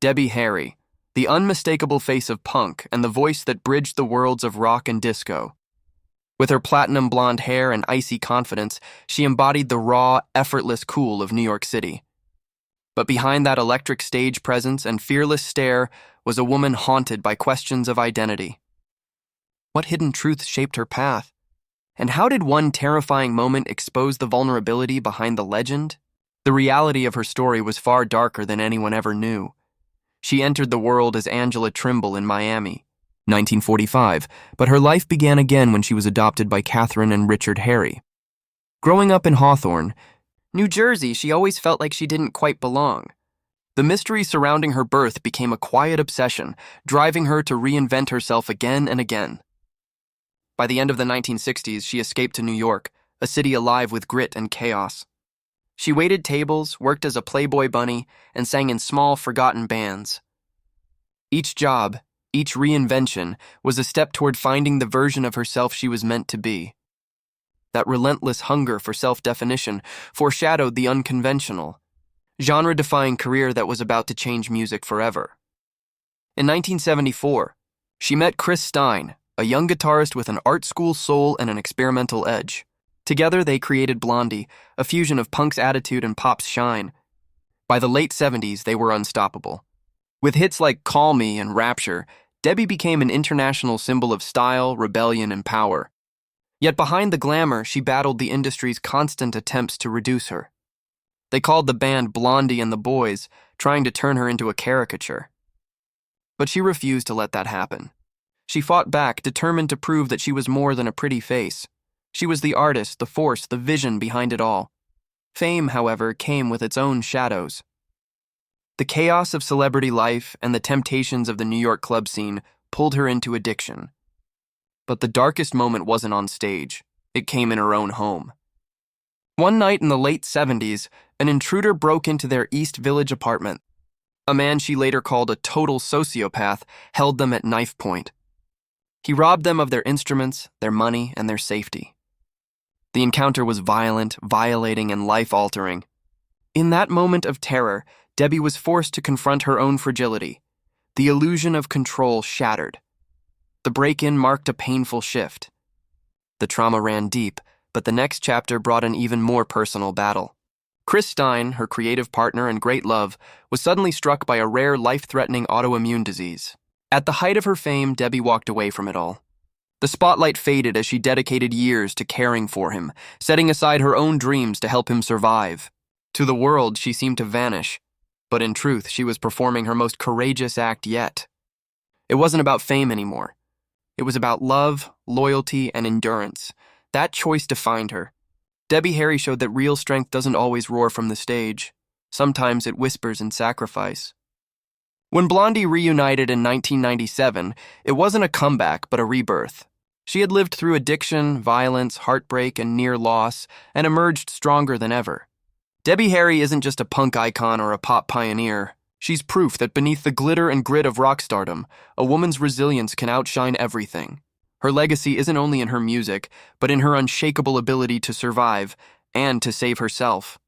Debbie Harry, the unmistakable face of punk and the voice that bridged the worlds of rock and disco. With her platinum blonde hair and icy confidence, she embodied the raw, effortless cool of New York City. But behind that electric stage presence and fearless stare was a woman haunted by questions of identity. What hidden truths shaped her path? And how did one terrifying moment expose the vulnerability behind the legend? The reality of her story was far darker than anyone ever knew. She entered the world as Angela Trimble in Miami, 1945, but her life began again when she was adopted by Catherine and Richard Harry. Growing up in Hawthorne, New Jersey, she always felt like she didn't quite belong. The mystery surrounding her birth became a quiet obsession, driving her to reinvent herself again and again. By the end of the 1960s, she escaped to New York, a city alive with grit and chaos. She waited tables, worked as a Playboy bunny, and sang in small, forgotten bands. Each job, each reinvention, was a step toward finding the version of herself she was meant to be. That relentless hunger for self-definition foreshadowed the unconventional, genre-defying career that was about to change music forever. In 1974, she met Chris Stein, a young guitarist with an art school soul and an experimental edge. Together, they created Blondie, a fusion of punk's attitude and pop's shine. By the late 70s, they were unstoppable. With hits like Call Me and Rapture, Debbie became an international symbol of style, rebellion, and power. Yet behind the glamour, she battled the industry's constant attempts to reduce her. They called the band Blondie and the Boys, trying to turn her into a caricature. But she refused to let that happen. She fought back, determined to prove that she was more than a pretty face. She was the artist, the force, the vision behind it all. Fame, however, came with its own shadows. The chaos of celebrity life and the temptations of the New York club scene pulled her into addiction. But the darkest moment wasn't on stage. It came in her own home. One night in the late 70s, an intruder broke into their East Village apartment. A man she later called a total sociopath held them at knife point. He robbed them of their instruments, their money, and their safety. The encounter was violent, violating, and life-altering. In that moment of terror, Debbie was forced to confront her own fragility. The illusion of control shattered. The break-in marked a painful shift. The trauma ran deep, but the next chapter brought an even more personal battle. Chris Stein, her creative partner and great love, was suddenly struck by a rare life-threatening autoimmune disease. At the height of her fame, Debbie walked away from it all. The spotlight faded as she dedicated years to caring for him, setting aside her own dreams to help him survive. To the world, she seemed to vanish, but in truth, she was performing her most courageous act yet. It wasn't about fame anymore. It was about love, loyalty, and endurance. That choice defined her. Debbie Harry showed that real strength doesn't always roar from the stage. Sometimes it whispers in sacrifice. When Blondie reunited in 1997, it wasn't a comeback but a rebirth. She had lived through addiction, violence, heartbreak, and near loss, and emerged stronger than ever. Debbie Harry isn't just a punk icon or a pop pioneer. She's proof that beneath the glitter and grit of rock stardom, a woman's resilience can outshine everything. Her legacy isn't only in her music, but in her unshakable ability to survive and to save herself.